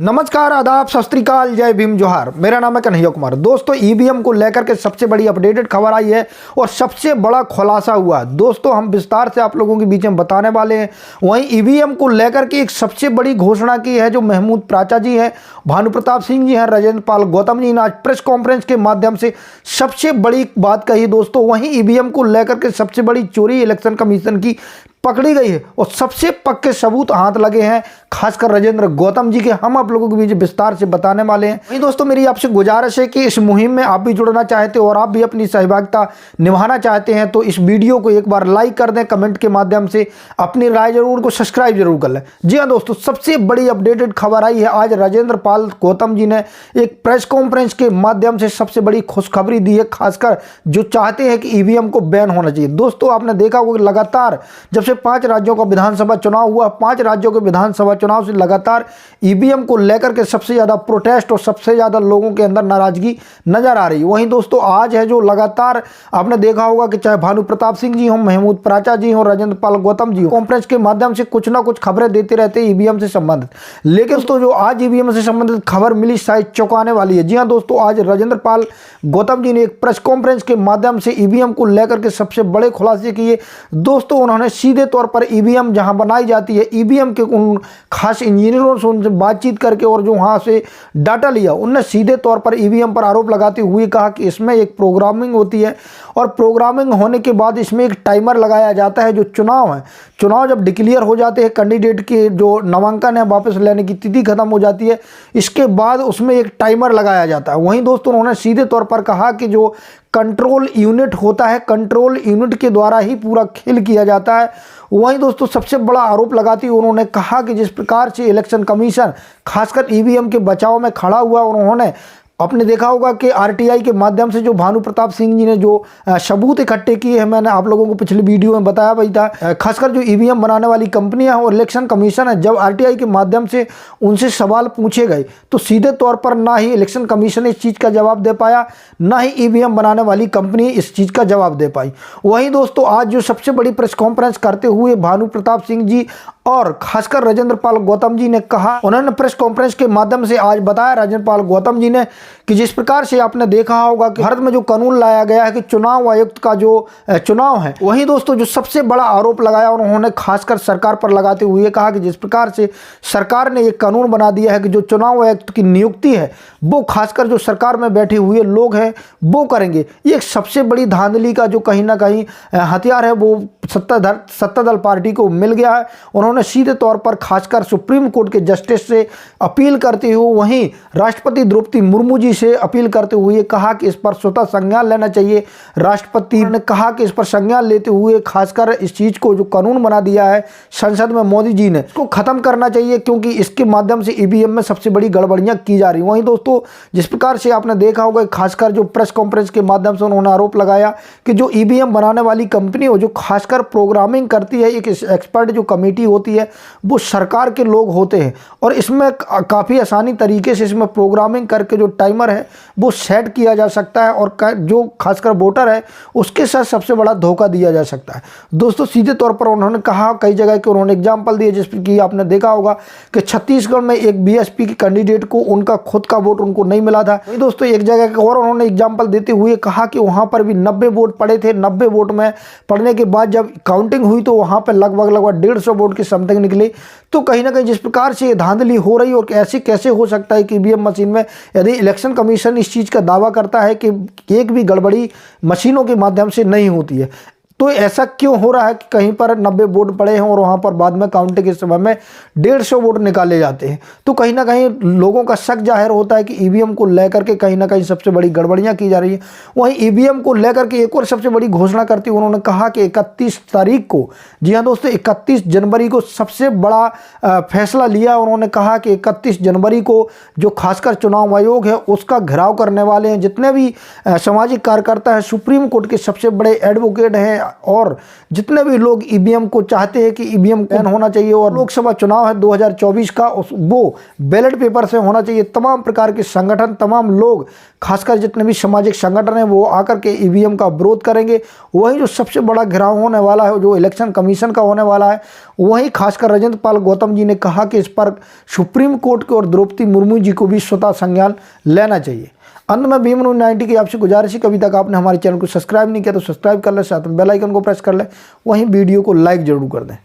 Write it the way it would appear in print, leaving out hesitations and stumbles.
नमस्कार, आदाब, सत श्री अकाल, जय भीम, जोहार। मेरा नाम है कन्हैया कुमार। दोस्तों, ईवीएम को लेकर के सबसे बड़ी अपडेटेड खबर आई है और सबसे बड़ा खुलासा हुआ। दोस्तों, हम विस्तार से आप लोगों के बीच में बताने वाले हैं। वहीं ईवीएम को लेकर के एक सबसे बड़ी घोषणा की है जो महमूद प्राचा जी हैं, भानु प्रताप सिंह जी हैं, राजेंद्र पाल गौतम जी ने आज प्रेस कॉन्फ्रेंस के माध्यम से सबसे बड़ी बात कही। दोस्तों, वहीं ईवीएम को लेकर के सबसे बड़ी चोरी इलेक्शन कमीशन की पकड़ी गई है और सबसे पक्के सबूत हाथ लगे हैं, खासकर राजेंद्र गौतम जी के। हम आप लोगों के बीच विस्तार से बताने वाले हैं। वहीं दोस्तों, मेरी आपसे गुजारिश है कि इस मुहिम में आप भी जुड़ना चाहते हो और आप भी अपनी सहभागिता निभाना चाहते हैं तो इस वीडियो को एक बार लाइक कर दें, कमेंट के माध्यम से अपनी राय जरूर को सब्सक्राइब जरूर कर लें। जी हाँ दोस्तों, सबसे बड़ी अपडेटेड खबर आई है। आज राजेंद्र पाल गौतम जी ने एक प्रेस कॉन्फ्रेंस के माध्यम से सबसे बड़ी खुशखबरी दी है, खासकर जो चाहते हैं कि ईवीएम को बैन होना चाहिए। दोस्तों, आपने देखा होगा लगातार जब से 5 राज्यों का विधानसभा चुनाव हुआ, 5 राज्यों के विधानसभा चुनाव से लगातार ईवीएम को लेकर के सबसे ज्यादा प्रोटेस्ट और सबसे ज्यादा लोगों के अंदर नाराजगी नजर आ रही है। वहीं दोस्तों, आज है जो लगातार आपने देखा होगा कि चाहे भानु प्रताप सिंह जी हों, महमूद प्राचा जी हों, राजेंद्र पाल गौतम जी कॉन्फ्रेंस के माध्यम से कुछ ना कुछ खबरें देते रहते हैं ईवीएम से संबंधित। लेकिन दोस्तों, जो आज ईवीएम से संबंधित खबर मिली शायद चौंकाने वाली है। जी हाँ दोस्तों, आज राजेंद्र पाल गौतम जी ने एक प्रेस कॉन्फ्रेंस के माध्यम से ईवीएम को लेकर के सबसे बड़े खुलासे किए। दोस्तों, उन्होंने सीधे तौर पर ईवीएम जहां बनाई जाती है, ईवीएम के उन खास इंजीनियरों से उनसे बातचीत करके और जो वहां से डाटा लिया, उनने सीधे तौर पर ईवीएम पर आरोप लगाते हुए कहा कि इसमें एक प्रोग्रामिंग होती है और प्रोग्रामिंग होने के बाद इसमें एक टाइमर लगाया जाता है। जो चुनाव है, चुनाव जब डिक्लेयर हो जाते हैं, कैंडिडेट के जो नामांकन है वापस लेने की तिथि खत्म हो जाती है, इसके बाद उसमें एक टाइमर लगाया जाता है। वहीं दोस्तों, उन्होंने सीधे तौर पर कहा कि जो कंट्रोल यूनिट होता है, कंट्रोल यूनिट के द्वारा ही पूरा खेल किया जाता है। वहीं दोस्तों, सबसे बड़ा आरोप लगाते हुए उन्होंने कहा कि जिस प्रकार से इलेक्शन कमीशन खासकर ईवीएम के बचाव में खड़ा हुआ, उन्होंने आपने देखा होगा कि आरटीआई के माध्यम से जो भानु प्रताप सिंह जी ने जो सबूत इकट्ठे किए हैं, मैंने आप लोगों को पिछले वीडियो में बताया भाई था। खासकर जो ईवीएम बनाने वाली कंपनियां और इलेक्शन कमीशन है, जब आरटीआई के माध्यम से उनसे सवाल पूछे गए तो सीधे तौर पर ना ही इलेक्शन कमीशन इस चीज़ का जवाब दे पाया, ना ही ईवीएम बनाने वाली कंपनी इस चीज़ का जवाब दे पाई। वहीं दोस्तों, आज जो सबसे बड़ी प्रेस कॉन्फ्रेंस करते हुए भानु प्रताप सिंह जी और खासकर राजेंद्र पाल गौतम जी ने कहा, उन्होंने प्रेस कॉन्फ्रेंस के माध्यम से आज बताया राजेंद्र पाल गौतम जी ने कि जिस प्रकार से आपने देखा होगा कि भारत में जो कानून लाया गया है कि चुनाव आयुक्त का जो चुनाव है, वहीं दोस्तों जो सबसे बड़ा आरोप लगाया उन्होंने खासकर सरकार पर लगाते हुए कहा कि जिस प्रकार से सरकार ने एक कानून बना दिया है कि जो चुनाव आयुक्त की नियुक्ति है वो खासकर जो सरकार में बैठे हुए लोग हैं वो करेंगे। ये एक सबसे बड़ी धांधली का जो कहीं ना कहीं हथियार है वो सत्तादल पार्टी को मिल गया है। उन्होंने सीधे तौर पर खासकर सुप्रीम कोर्ट के जस्टिस से अपील करते हुए वहीं राष्ट्रपति द्रौपदी मुर्मू जी से अपील करते हुए कहा कि इस पर स्वतः संज्ञान लेना चाहिए। राष्ट्रपति ने कहा कि इस पर संज्ञान लेते हुए खासकर इस चीज को जो कानून बना दिया है संसद में मोदी जी ने, इसको खत्म करना चाहिए क्योंकि इसके माध्यम से ईवीएम में सबसे बड़ी गड़बड़ियां की जा रही। वहीं दोस्तों, जिस प्रकार से आपने देखा होगा खासकर जो प्रेस कॉन्फ्रेंस के माध्यम से उन्होंने आरोप लगाया कि जो ईवीएम बनाने वाली कंपनी हो, जो खासकर प्रोग्रामिंग करती है, एक एक्सपर्ट जो कमेटी होती है वो सरकार के लोग होते हैं और इसमें काफ़ी आसानी तरीके से इसमें प्रोग्रामिंग करके जो टाइमर है वो सेट किया जा सकता है और जो खासकर वोटर है उसके साथ सबसे बड़ा धोखा दिया जा सकता है। दोस्तों, सीधे तौर पर उन्होंने कहा, कई जगह के उन्होंने एग्जाम्पल दिए, जिसमें कि आपने देखा होगा कि छत्तीसगढ़ में एक बीएसपी के कैंडिडेट को उनका खुद का वोट उनको नहीं मिला था। दोस्तों, एक जगह का और उन्होंने एग्जाम्पल देते हुए कहा कि वहाँ पर भी 90 वोट पड़े थे। 90 वोट में पड़ने के बाद जब काउंटिंग हुई तो वहाँ पर लगभग 150 वोट के समथिंग निकले। तो कहीं ना कहीं जिस प्रकार से ये धांधली हो रही और ऐसे कैसे हो सकता है कि ईवीएम मशीन में, यदि इलेक्शन कमीशन इस चीज़ का दावा करता है कि एक भी गड़बड़ी मशीनों के माध्यम से नहीं होती है, तो ऐसा क्यों हो रहा है कि कहीं पर 90 वोट पड़े हैं और वहाँ पर बाद में काउंटिंग के समय में 150 वोट निकाले जाते हैं। तो कहीं ना कहीं लोगों का शक जाहिर होता है कि ईवीएम को लेकर के कहीं ना कहीं सबसे बड़ी गड़बड़ियाँ की जा रही है। वहीं ईवीएम को लेकर के एक और सबसे बड़ी घोषणा करते हुए उन्होंने कहा कि 31 तारीख को, जी हाँ दोस्तों, 31 जनवरी को सबसे बड़ा फैसला लिया। उन्होंने कहा कि 31 जनवरी को जो खासकर चुनाव आयोग है उसका घेराव करने वाले हैं जितने भी सामाजिक कार्यकर्ता हैं, सुप्रीम कोर्ट के सबसे बड़े एडवोकेट हैं और जितने भी लोग ईवीएम को चाहते हैं कि ईवीएम बैन होना चाहिए और लोकसभा चुनाव है 2024 का वो बैलेट पेपर से होना चाहिए। तमाम प्रकार के संगठन, तमाम लोग, खासकर जितने भी सामाजिक संगठन हैं वो आकर के ईवीएम का विरोध करेंगे। वही जो सबसे बड़ा घेराव होने वाला है जो इलेक्शन कमीशन का होने वाला है वहीं खासकर रजत पाल गौतम जी ने कहा कि इस पर सुप्रीम कोर्ट को और द्रौपदी मुर्मू जी को भी स्वतः संज्ञान लेना चाहिए। अंत में भीम न्यूज़ 90 की आपसे गुजारिश है, कभी तक आपने हमारे चैनल को सब्सक्राइब नहीं किया तो सब्सक्राइब कर ले, साथ में बेल आइकन को प्रेस कर ले, वहीं वीडियो को लाइक जरूर कर दें।